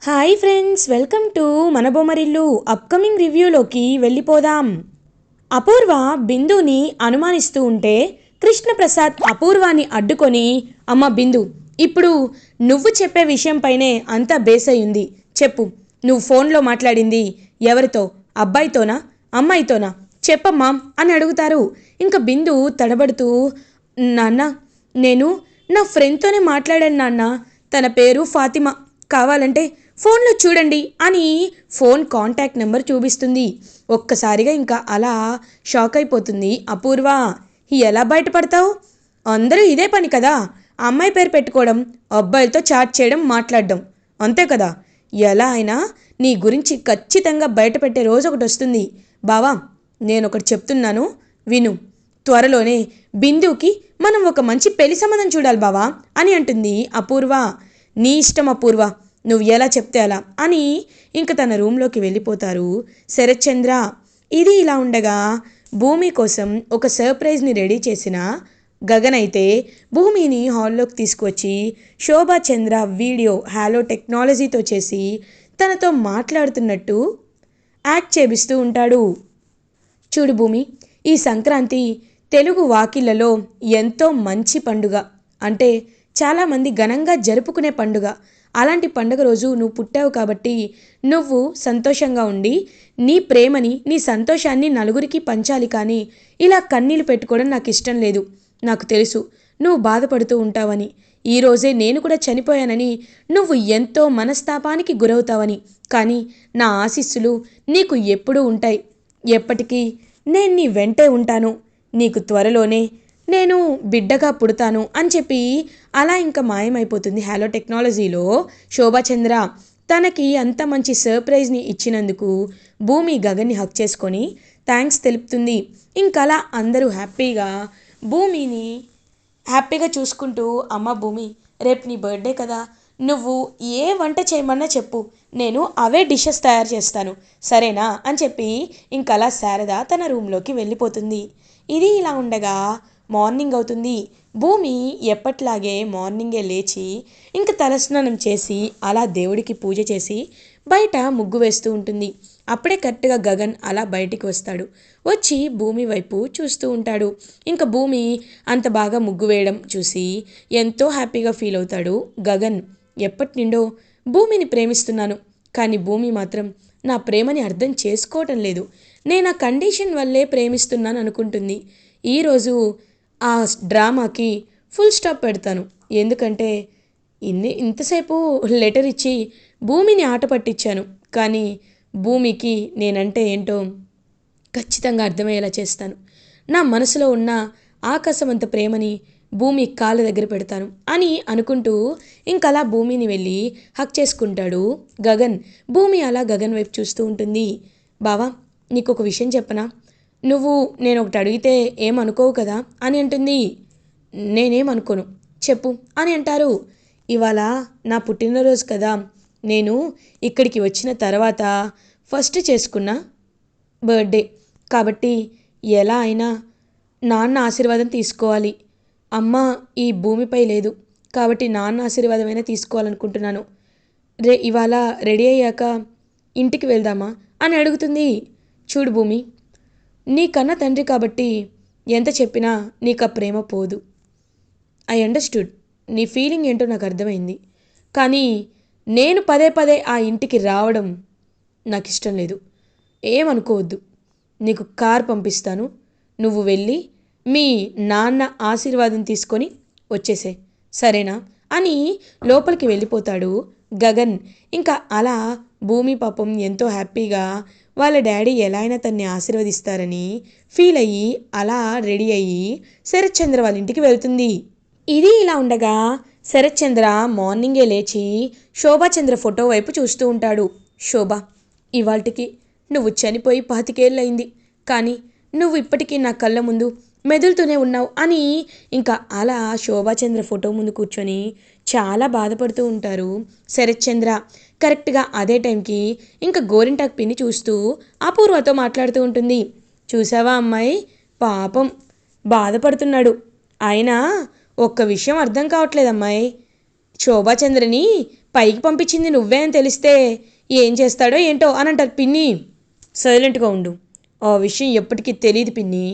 Hi friends, welcome to మన Bommarillu. Upcoming రివ్యూలోకి వెళ్ళిపోదాం. అపూర్వ బిందుని అనుమానిస్తూ ఉంటే కృష్ణప్రసాద్ అపూర్వాని అడ్డుకొని, అమ్మ బిందు, ఇప్పుడు నువ్వు చెప్పే విషయంపైనే అంతా బేస్ అయ్యింది. చెప్పు, నువ్వు ఫోన్లో మాట్లాడింది ఎవరితో? అబ్బాయితోనా, అమ్మాయితోనా? చెప్పమ్మా అని అడుగుతారు. ఇంకా బిందు తడబడుతూ, నాన్న, నేను నా ఫ్రెండ్తోనే మాట్లాడాను నాన్న. తన పేరు ఫాతిమా. కావాలంటే ఫోన్లో చూడండి అని ఫోన్ కాంటాక్ట్ నెంబర్ చూపిస్తుంది. ఒక్కసారిగా ఇంకా అలా షాక్ అయిపోతుంది అపూర్వ. ఎలా బయటపడతావు? అందరూ ఇదే పని కదా, అమ్మాయి పేరు పెట్టుకోవడం, అబ్బాయిలతో చాట్ చేయడం, మాట్లాడడం, అంతే కదా. ఎలా అయినా నీ గురించి ఖచ్చితంగా బయటపెట్టే రోజు ఒకటి వస్తుంది. బావా, నేను ఒకటి చెప్తున్నాను, విను. త్వరలోనే బిందుకి మనం ఒక మంచి పెళ్లి సంబంధం చూడాలి బావా అని అంటుంది అపూర్వ. నీ ఇష్టం అపూర్వ, నువ్వు ఎలా చెప్తే అలా అని ఇంక తన రూమ్లోకి వెళ్ళిపోతారు శరత్చంద్ర. ఇది ఇలా ఉండగా భూమి కోసం ఒక సర్ప్రైజ్ని రెడీ చేసిన గగన్ అయితే భూమిని హాల్లోకి తీసుకువచ్చి శోభాచంద్ర వీడియో హాలో టెక్నాలజీతో చేసి తనతో మాట్లాడుతున్నట్టు యాక్ట్ చేపిస్తూ ఉంటాడు. చూడు భూమి, ఈ సంక్రాంతి తెలుగు వాకిళ్లలో ఎంతో మంచి పండుగ, అంటే చాలామంది ఘనంగా జరుపుకునే పండుగ. అలాంటి పండుగ రోజు నువ్వు పుట్టావు కాబట్టి నువ్వు సంతోషంగా ఉండి నీ ప్రేమని, నీ సంతోషాన్ని నలుగురికి పంచాలి. కానీ ఇలా కన్నీళ్ళు పెట్టుకోవడం నాకు ఇష్టం లేదు. నాకు తెలుసు నువ్వు బాధపడుతూ ఉంటావని, ఈరోజే నేను కూడా చనిపోయానని నువ్వు ఎంతో మనస్తాపానికి గురవుతావని. కానీ నా ఆశీస్సులు నీకు ఎప్పుడూ ఉంటాయి. ఎప్పటికీ నేను నీ వెంటే ఉంటాను. నీకు త్వరలోనే నేను బిడ్డగా పుడతాను అని చెప్పి అలా ఇంకా మాయమైపోతుంది హాలో టెక్నాలజీలో శోభాచంద్ర. తనకి అంత మంచి సర్ప్రైజ్ని ఇచ్చినందుకు భూమి గగన్ని హక్ చేసుకొని థ్యాంక్స్ తెలుపుతుంది. ఇంకలా అందరూ హ్యాపీగా భూమిని హ్యాపీగా చూసుకుంటూ, అమ్మ భూమి, రేపు నీ బర్త్డే కదా, నువ్వు ఏ వంట చేయమన్నా చెప్పు, నేను అవే డిషెస్ తయారు చేస్తాను, సరేనా అని చెప్పి ఇంకలా శారద తన రూమ్లోకి వెళ్ళిపోతుంది. ఇది ఇలా ఉండగా మార్నింగ్ అవుతుంది. భూమి ఎప్పట్లాగే మార్నింగే లేచి ఇంక తలస్నానం చేసి అలా దేవుడికి పూజ చేసి బయట ముగ్గు వేస్తూ ఉంటుంది. అప్పుడే కరెక్ట్గా గగన్ అలా బయటికి వస్తాడు. వచ్చి భూమి వైపు చూస్తూ ఉంటాడు. ఇంకా భూమి అంత బాగా ముగ్గు వేయడం చూసి ఎంతో హ్యాపీగా ఫీల్ అవుతాడు గగన్. ఎప్పటి నుండో భూమిని ప్రేమిస్తున్నాను, కానీ భూమి మాత్రం నా ప్రేమని అర్థం చేసుకోవటం లేదు. నేను ఆ కండిషన్ వల్లే ప్రేమిస్తున్నాను అనుకుంటుంది. ఈరోజు ఆ డ్రామాకి ఫుల్ స్టాప్ పెడతాను. ఎందుకంటే ఇంతసేపు లెటర్ ఇచ్చి భూమిని ఆట పట్టించాను, కానీ భూమికి నేనంటే ఏంటో ఖచ్చితంగా అర్థమయ్యేలా చేస్తాను. నా మనసులో ఉన్న ఆకాశమంత ప్రేమని భూమి కాళ్ళ దగ్గర పెడతాను అని అనుకుంటూ ఇంకలా భూమిని వెళ్ళి హక్ చేసుకుంటాడు గగన్. భూమి అలా గగన్ వైపు చూస్తూ ఉంటుంది. బావా, నీకు ఒక విషయం చెప్పనా? నువ్వు నేను ఒకటి అడిగితే ఏమనుకోవు కదా అని అంటుంది. నేనేమనుకోను, చెప్పు అని అంటారు. ఇవాళ నా పుట్టినరోజు కదా, నేను ఇక్కడికి వచ్చిన తర్వాత ఫస్ట్ చేసుకున్న బర్త్డే కాబట్టి ఎలా అయినా నాన్న ఆశీర్వాదం తీసుకోవాలి. అమ్మ ఈ భూమిపై లేదు కాబట్టి నాన్న ఆశీర్వాదమైనా తీసుకోవాలనుకుంటున్నాను. ఇవాళ రెడీ అయ్యాక ఇంటికి వెళ్దామా అని అడుగుతుంది. చూడు భూమి, నీ కన్న తండ్రి కాబట్టి ఎంత చెప్పినా నీకు ఆ ప్రేమ పోదు. ఐ అండర్స్టూడ్, నీ ఫీలింగ్ ఏంటో నాకు అర్థమైంది. కానీ నేను పదే పదే ఆ ఇంటికి రావడం నాకు ఇష్టం లేదు. ఏమనుకోవద్దు, నీకు కార్ పంపిస్తాను, నువ్వు వెళ్ళి మీ నాన్న ఆశీర్వాదం తీసుకొని వచ్చేసే, సరేనా అని లోపలికి వెళ్ళిపోతాడు గగన్. ఇంకా అలా భూమి పాపం ఎంతో హ్యాపీగా వాళ్ళ డాడీ ఎలా అయినా తన్ని ఆశీర్వదిస్తారని ఫీల్ అయ్యి అలా రెడీ అయ్యి శరత్చంద్ర వాళ్ళ ఇంటికి వెళ్తుంది. ఇది ఇలా ఉండగా శరత్చంద్ర మార్నింగే లేచి శోభాచంద్ర ఫోటో వైపు చూస్తూ ఉంటాడు. శోభ, ఇవాళకి నువ్వు చనిపోయి 25 ఏళ్ళయింది, కానీ నువ్వు ఇప్పటికీ నా కళ్ళ ముందు మెదులుతూనే ఉన్నావు అని ఇంకా అలా శోభాచంద్ర ఫోటో ముందు కూర్చొని చాలా బాధపడుతూ ఉంటారు శరత్చంద్ర. కరెక్ట్గా అదే టైంకి ఇంకా గోరింటాకు పిన్ని చూస్తూ అపూర్వతో మాట్లాడుతూ ఉంటుంది. చూసావా అమ్మాయి, పాపం బాధపడుతున్నాడు. అయినా ఒక్క విషయం అర్థం కావట్లేదు అమ్మాయి, శోభాచంద్రని పైకి పంపించింది నువ్వే అని తెలిస్తే ఏం చేస్తాడో ఏంటో అని అంటారు. పిన్ని సైలెంట్గా ఉండు, ఆ విషయం ఎప్పటికీ తెలియదు పిన్ని.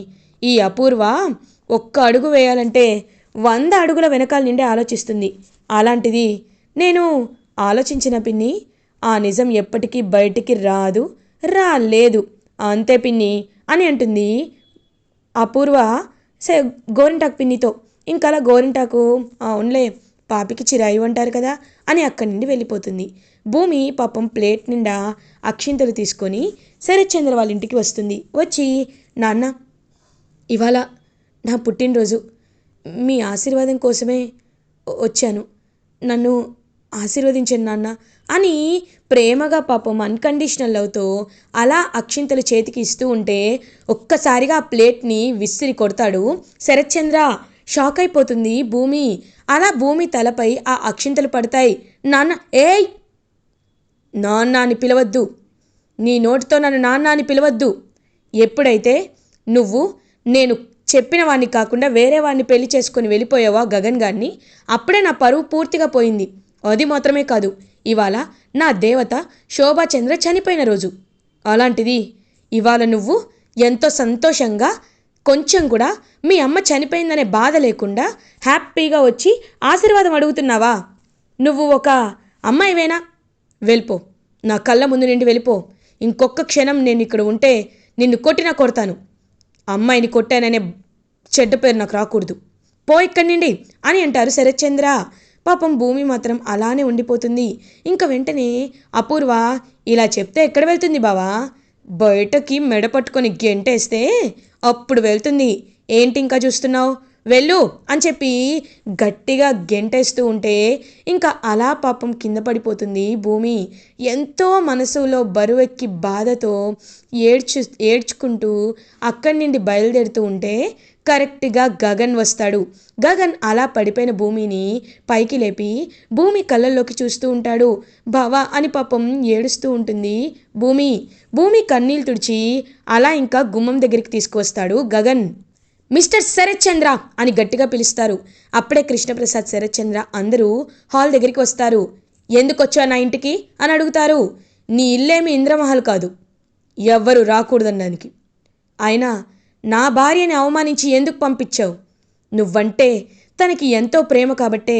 ఈ అపూర్వ ఒక్క అడుగు వేయాలంటే 100 అడుగుల వెనకాల నుండి ఆలోచిస్తుంది. అలాంటిది నేను ఆలోచించిన పిన్ని, ఆ నిజం ఎప్పటికీ బయటికి రాలేదు అంతే పిన్ని అని అంటుంది అపూర్వ గోరింటాకు పిన్నితో. ఇంకలా గోరింటాకు అవునులే పాపికి చిరాయి అంటారు కదా అని అక్కడి నుండి వెళ్ళిపోతుంది. భూమి పాపం ప్లేట్ నిండా అక్షింతలు తీసుకొని శరత్చంద్ర వాళ్ళ ఇంటికి వస్తుంది. వచ్చి, నాన్న ఇవాళ నా పుట్టినరోజు, మీ ఆశీర్వాదం కోసమే వచ్చాను, నన్ను ఆశీర్వదించండి నాన్న అని ప్రేమగా పాపం అన్కండిషనల్ లవ్తో అలా అక్షింతలు చేతికి ఇస్తూ ఉంటే ఒక్కసారిగా ఆ ప్లేట్ని విసిరి కొడతాడు శరత్చంద్ర. షాక్ అయిపోతుంది భూమి. అలా భూమి తలపై ఆ అక్షింతలు పడతాయి. నాన్న, ఏయ్ నాన్న అని పిలవద్దు, నీ నోటితో నన్ను నాన్న అని పిలవద్దు. ఎప్పుడైతే నువ్వు నేను చెప్పిన వాడిని కాకుండా వేరే వాడిని పెళ్లి చేసుకొని వెళ్ళిపోయావా గగన్ గారిని, అప్పుడే నా పరువు పూర్తిగా పోయింది. అది మాత్రమే కాదు, ఇవాళ నా దేవత శోభాచంద్ర చనిపోయిన రోజు. అలాంటిది ఇవాళ నువ్వు ఎంతో సంతోషంగా, కొంచెం కూడా మీ అమ్మ చనిపోయిందనే బాధ లేకుండా హ్యాపీగా వచ్చి ఆశీర్వాదం అడుగుతున్నావా? నువ్వు ఒక అమ్మాయివేనా? వెళ్ళిపో, నా కళ్ళ ముందు నుండి వెళ్ళిపో. ఇంకొక క్షణం నేను ఇక్కడ ఉంటే నిన్ను కొట్టినా కొడతాను. అమ్మాయిని కొట్టాననే చెడ్డ పేరు నాకు రాకూడదు, పో ఇక్కడి నుండి అని అంటారు శరత్చంద్ర. పాపం భూమి మాత్రం అలానే ఉండిపోతుంది. ఇంకా వెంటనే అపూర్వ, ఇలా చెప్తే ఎక్కడ వెళ్తుంది బావా? బయటకి మెడ పట్టుకొని గెంటేస్తే అప్పుడు వెళ్తుంది. ఏంటి ఇంకా చూస్తున్నావు, వెళ్ళు అని చెప్పి గట్టిగా గెంటేస్తూ ఉంటే ఇంకా అలా పాపం కింద పడిపోతుంది భూమి. ఎంతో మనసులో బరువెక్కి బాధతో ఏడ్చుకుంటూ అక్కడి నుండి బయలుదేరుతూ ఉంటే కరెక్ట్గా గగన్ వస్తాడు. గగన్ అలా పడిపోయిన భూమిని పైకి లేపి భూమి కళ్ళల్లోకి చూస్తూ ఉంటాడు. బావా అని పాపం ఏడుస్తూ ఉంటుంది భూమి. భూమి కన్నీళ్ళు తుడిచి అలా ఇంకా గుమ్మం దగ్గరికి తీసుకువస్తాడు గగన్. మిస్టర్ శరత్చంద్ర అని గట్టిగా పిలుస్తారు. అప్పుడే కృష్ణప్రసాద్, శరత్చంద్ర అందరూ హాల్ దగ్గరికి వస్తారు. ఎందుకు వచ్చావు నా ఇంటికి అని అడుగుతారు. నీ ఇల్లేమి ఇంద్రమహల్ కాదు, ఎవ్వరు రాకూడదన్నానికి. అయినా నా భార్యని అవమానించి ఎందుకు పంపించావు? నువ్వంటే తనకి ఎంతో ప్రేమ కాబట్టే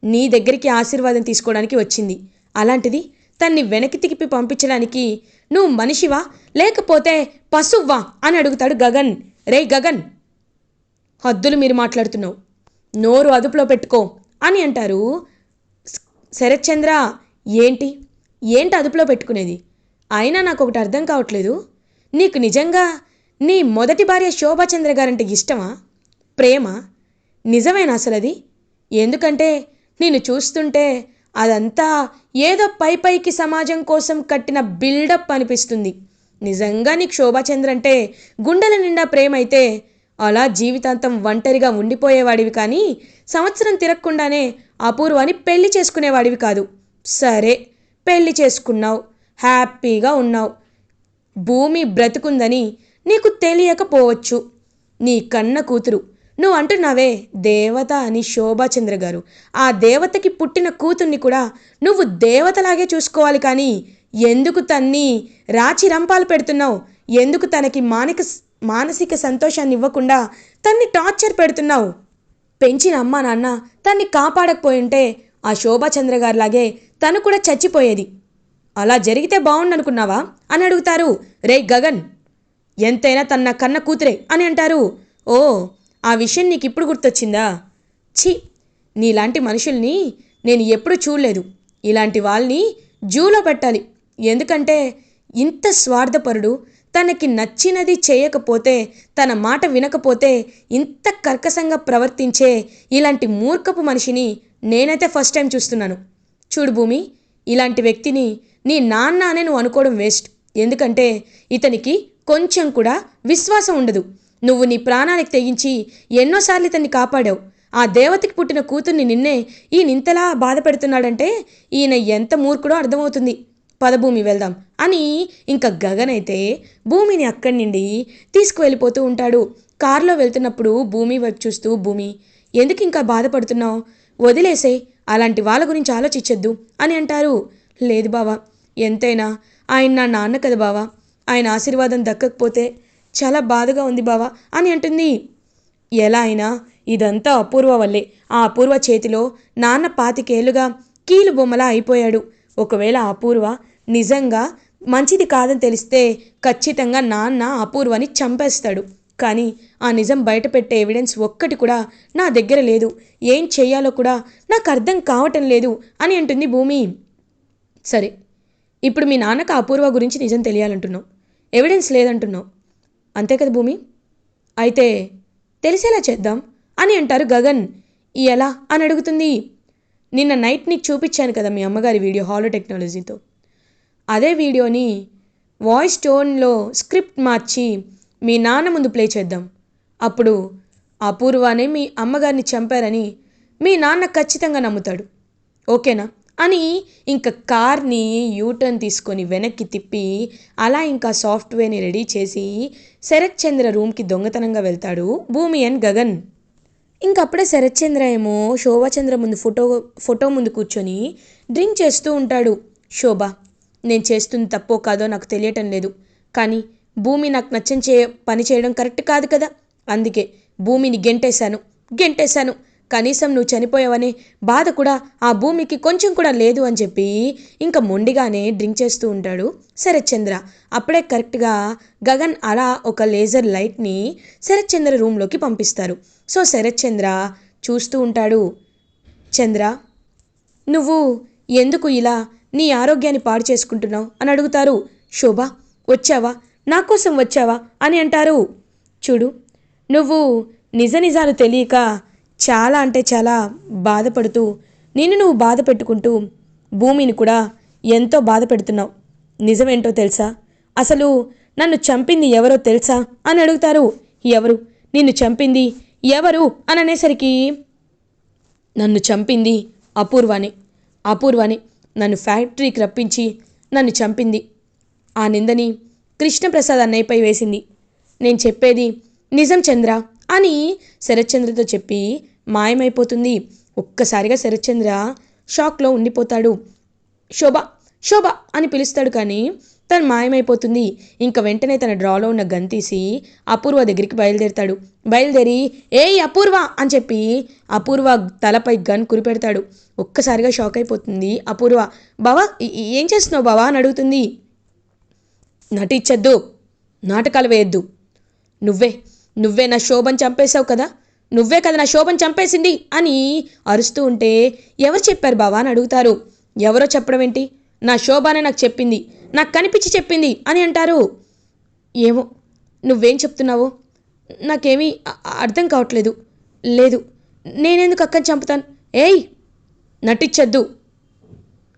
నీ దగ్గరికి ఆశీర్వాదం తీసుకోవడానికి వచ్చింది. అలాంటిది తన్ని వెనక్కి తిప్పి పంపించడానికి నువ్వు మనిషివా లేకపోతే పశువ్వా అని అడుగుతాడు గగన్. రే గగన్, హద్దులు మీరు మాట్లాడుతున్నావు, నోరు అదుపులో పెట్టుకో అని అంటారు శరత్చంద్ర. ఏంటి అదుపులో పెట్టుకునేది? అయినా నాకు ఒకటి అర్థం కావట్లేదు, నీకు నిజంగా నీ మొదటి భార్య శోభాచంద్ర గారంటే ఇష్టమా, ప్రేమ? నిజమేనా అసలు అది? ఎందుకంటే నేను చూస్తుంటే అదంతా ఏదో పైకి సమాజం కోసం కట్టిన బిల్డప్ అనిపిస్తుంది. నిజంగా నీకు శోభాచంద్ర అంటే గుండెల నిండా ప్రేమ అయితే అలా జీవితాంతం ఒంటరిగా ఉండిపోయేవాడివి కానీ సంవత్సరం తిరగకుండానే అపూర్వాని పెళ్లి చేసుకునేవాడివి కాదు. సరే, పెళ్లి చేసుకున్నావు, హ్యాపీగా ఉన్నావు. భూమి బ్రతుకుందని నీకు తెలియకపోవచ్చు. నీ కన్న కూతురు, నువ్వు అంటున్నావే దేవత అని శోభాచంద్ర గారు, ఆ దేవతకి పుట్టిన కూతుర్ని కూడా నువ్వు దేవతలాగే చూసుకోవాలి కానీ ఎందుకు తన్ని రాచి రంపాలు పెడుతున్నావు? ఎందుకు తనకి మానసిక సంతోషాన్ని ఇవ్వకుండా తన్ని టార్చర్ పెడుతున్నావు? పెంచిన అమ్మా నాన్న తన్ని కాపాడకపోయింటే ఆ శోభాచంద్ర గారిలాగే తను కూడా చచ్చిపోయేది. అలా జరిగితే బాగుండనుకున్నావా అని అడుగుతారు. రే గగన్, ఎంతైనా తన కన్న కూతురే అని అంటారు. ఓ, ఆ విషయం నీకు ఇప్పుడు గుర్తొచ్చిందా? ఛీ, నీలాంటి మనుషుల్ని నేను ఎప్పుడూ చూడలేదు. ఇలాంటి వాళ్ళని జూలో పెట్టాలి. ఎందుకంటే ఇంత స్వార్థపరుడు, తనకి నచ్చినది చేయకపోతే, తన మాట వినకపోతే ఇంత కర్కశంగా ప్రవర్తించే ఇలాంటి మూర్ఖపు మనిషిని నేనైతే ఫస్ట్ టైం చూస్తున్నాను. చూడు భూమి, ఇలాంటి వ్యక్తిని నీ నాన్న అనే నువ్వు అనుకోవడం వేస్ట్. ఎందుకంటే ఇతనికి కొంచెం కూడా విశ్వాసం ఉండదు. నువ్వు నీ ప్రాణానికి తెగించి ఎన్నోసార్లు ఇతన్ని కాపాడావు. ఆ దేవతకి పుట్టిన కూతుర్ని నిన్నే ఈయనింతలా బాధ పెడుతున్నాడంటే ఈయన ఎంత మూర్ఖుడో అర్థమవుతుంది. పదభూమి వెళ్దాం అని ఇంకా గగన్ అయితే భూమిని అక్కడి నుండి తీసుకువెళ్ళిపోతూ ఉంటాడు. కారులో వెళ్తున్నప్పుడు భూమి వైపు చూస్తూ, భూమి ఎందుకు ఇంకా బాధపడుతున్నావు? వదిలేసే అలాంటి వాళ్ళ గురించి ఆలోచించొద్దు అని అంటారు. లేదు బావా, ఎంతైనా ఆయన నా నాన్న కదా బావా, ఆయన ఆశీర్వాదం దక్కకపోతే చాలా బాధగా ఉంది బావా అని అంటుంది. ఎలా అయినా ఇదంతా అపూర్వ వల్లే. ఆ అపూర్వ చేతిలో నాన్న 25 ఏళ్లుగా కీలు బొమ్మలా అయిపోయాడు. ఒకవేళ అపూర్వ నిజంగా మంచిది కాదని తెలిస్తే ఖచ్చితంగా నాన్న అపూర్వని చంపేస్తాడు. కానీ ఆ నిజం బయటపెట్టే ఎవిడెన్స్ ఒక్కటి కూడా నా దగ్గర లేదు. ఏం చెయ్యాలో కూడా నాకు అర్థం కావటం లేదు అని అంటుంది భూమి. సరే, ఇప్పుడు మీ నాన్నకు అపూర్వ గురించి నిజం తెలియాలంటున్నావు, ఎవిడెన్స్ లేదంటున్నావు, అంతే కదా భూమి? అయితే తెలిసేలా చేద్దాం అని అంటారు గగన్. ఎలా అని అడుగుతుంది. నిన్న నైట్ నీకు చూపించాను కదా మీ అమ్మగారి వీడియో హాలో టెక్నాలజీతో. అదే వీడియోని వాయిస్ టోన్లో స్క్రిప్ట్ మార్చి మీ నాన్న ముందు ప్లే చేద్దాం. అప్పుడు అపూర్వనే మీ అమ్మగారిని చంపారని మీ నాన్న ఖచ్చితంగా నమ్ముతాడు. ఓకేనా అని ఇంకా కార్ని యూటర్న్ తీసుకొని వెనక్కి తిప్పి అలా ఇంకా సాఫ్ట్వేర్ని రెడీ చేసి శరత్ చంద్ర రూమ్కి దొంగతనంగా వెళ్తాడు భూమి అండ్ గగన్. ఇంకప్పుడే శరత్ చంద్ర ఏమో శోభాచంద్ర ముందు ఫోటో ముందు కూర్చొని డ్రింక్ చేస్తూ ఉంటాడు. శోభ, నేను చేస్తుంది తప్పో కాదో నాకు తెలియటం లేదు, కానీ భూమి నాకు నచ్చని పని చేయడం కరెక్ట్ కాదు కదా, అందుకే భూమిని గెంటేశాను. కనీసం నువ్వు చనిపోయావనే బాధ కూడా ఆ భూమికి కొంచెం కూడా లేదు అని చెప్పి ఇంకా మొండిగానే డ్రింక్ చేస్తూ ఉంటాడు శరత్ చంద్ర. అప్పుడే కరెక్ట్గా గగన్ అలా ఒక లేజర్ లైట్ని శరత్ చంద్ర రూమ్లోకి పంపిస్తారు. సో శరత్ చంద్ర చూస్తూ ఉంటాడు. చంద్ర, నువ్వు ఎందుకు ఇలా నీ ఆరోగ్యాన్ని పాడు చేసుకుంటున్నావు అని అడుగుతారు. శోభ, వచ్చావా, నా కోసం వచ్చావా అని అంటారు. చూడు, నువ్వు నిజాలు తెలియక చాలా అంటే చాలా బాధపడుతూ నువ్వు బాధ పెట్టుకుంటూ భూమిని కూడా ఎంతో బాధ పెడుతున్నావు. నిజమేంటో తెలుసా? అసలు నన్ను చంపింది ఎవరో తెలుసా అని అడుగుతారు. ఎవరు నిన్ను చంపింది ఎవరు అని అనేసరికి నన్ను చంపింది అపూర్వానే నన్ను ఫ్యాక్టరీకి రప్పించి నన్ను చంపింది. ఆ నిందని కృష్ణప్రసాద్ అన్నయ్యపై వేసింది. నేను చెప్పేది నిజం చంద్ర అని శరత్చంద్రతో చెప్పి మాయమైపోతుంది. ఒక్కసారిగా శరత్చంద్ర షాక్లో ఉండిపోతాడు. శోభ అని పిలుస్తాడు, కానీ తను మాయమైపోతుంది. ఇంకా వెంటనే తన డ్రాలో ఉన్న గన్ తీసి అపూర్వ దగ్గరికి బయలుదేరి ఏయ్ అపూర్వ అని చెప్పి అపూర్వ తలపై గన్ కురిపెడతాడు. ఒక్కసారిగా షాక్ అయిపోతుంది అపూర్వ. బావా, ఏం చేస్తున్నావు బావా అని అడుగుతుంది. నటించద్దు, నాటకాలు వేయద్దు. నువ్వే నా శోభను చంపేశావు కదా, నువ్వే కదా నా శోభను చంపేసింది అని అరుస్తూ ఉంటే ఎవరు చెప్పారు బావా అని అడుగుతారు. ఎవరో చెప్పడం ఏంటి, నా శోభనే నాకు చెప్పింది, నాకు కనిపించి చెప్పింది అని అంటారు. ఏమో నువ్వేం చెప్తున్నావో నాకేమీ అర్థం కావట్లేదు. లేదు, నేనెందుకు అక్కని చంపుతాను? ఏయ్,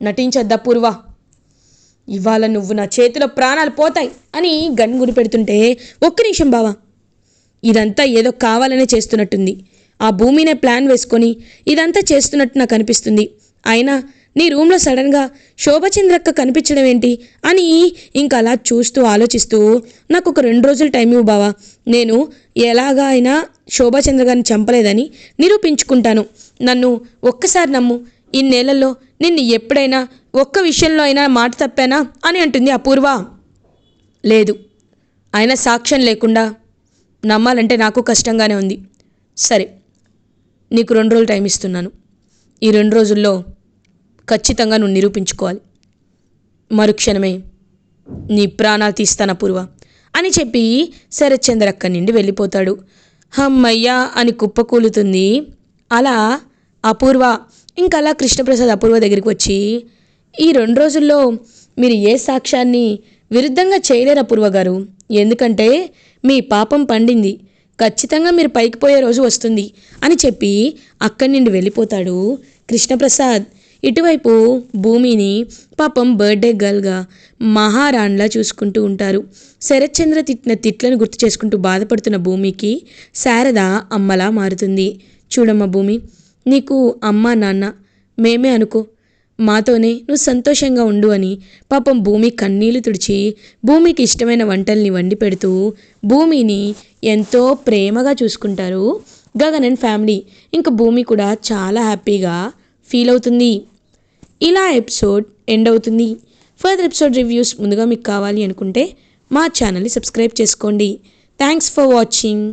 నటించద్దా పూర్వ, ఇవాళ నువ్వు నా చేతిలో ప్రాణాలు పోతాయి అని గన్ గురి పెడుతుంటే ఒక్క నిమిషం బావా, ఇదంతా ఏదో కావాలనే చేస్తున్నట్టుంది. ఆ భూమినే ప్లాన్ వేసుకొని ఇదంతా చేస్తున్నట్టు నాకు అనిపిస్తుంది. అయినా నీ రూమ్లో సడన్గా శోభచంద్రక్క కనిపించడం ఏంటి అని ఇంకా అలా చూస్తూ ఆలోచిస్తూ నాకు ఒక 2 రోజులు టైం ఇవ్వు బావా, నేను ఎలాగా అయినా శోభచంద్ర గారిని చంపలేదని నిరూపించుకుంటాను. నన్ను ఒక్కసారి నమ్ము, ఇన్నేళ్లలో నిన్ను ఎప్పుడైనా ఒక్క విషయంలో అయినా మాట తప్పానా అని అంటుంది అపూర్వ. లేదు, అయినా సాక్ష్యం లేకుండా నమ్మాలంటే నాకు కష్టంగానే ఉంది. సరే, నీకు 2 రోజులు టైం ఇస్తున్నాను. ఈ 2 రోజుల్లో ఖచ్చితంగా నువ్వు నిరూపించుకోవాలి. మరుక్షణమే నీ ప్రాణాలు తీస్తాను అపూర్వ అని చెప్పి శరత్చంద్ర అక్కడి నుండి వెళ్ళిపోతాడు. హమ్మయ్యా అని కుప్పకూలుతుంది. అలా అపూర్వ ఇంకా అలా కృష్ణప్రసాద్ అపూర్వ దగ్గరికి వచ్చి, ఈ 2 రోజుల్లో మీరు ఏ సాక్ష్యాన్ని విరుద్ధంగా చేయలేరు అపూర్వ గారు, ఎందుకంటే మీ పాపం పండింది, ఖచ్చితంగా మీరు పైకి పోయే రోజు వస్తుంది అని చెప్పి అక్కడి నుండి వెళ్ళిపోతాడు కృష్ణప్రసాద్. ఇటువైపు భూమిని పాపం బర్త్డే గర్ల్గా మహారాణిలా చూసుకుంటూ ఉంటారు. శరత్చంద్ర తిట్టిన తిట్లను గుర్తు చేసుకుంటూ బాధపడుతున్న భూమికి శారద అమ్మలా మారుతుంది. చూడమ్మా భూమి, నీకు అమ్మ నాన్న మేమే అనుకో, మాతోనే నువ్వు సంతోషంగా ఉండు అని పాపం భూమి కన్నీళ్లు తుడిచి భూమికి ఇష్టమైన వంటల్ని వండి పెడుతూ భూమిని ఎంతో ప్రేమగా చూసుకుంటారు గగన్ అండ్ ఫ్యామిలీ. ఇంకా భూమి కూడా చాలా హ్యాపీగా ఫీల్ అవుతుంది. ఇలా ఎపిసోడ్ ఎండ్ అవుతుంది. ఫర్దర్ ఎపిసోడ్ రివ్యూస్ ముందుగా మీకు కావాలి అనుకుంటే మా ఛానల్ని సబ్స్క్రైబ్ చేసుకోండి. Thanks for watching.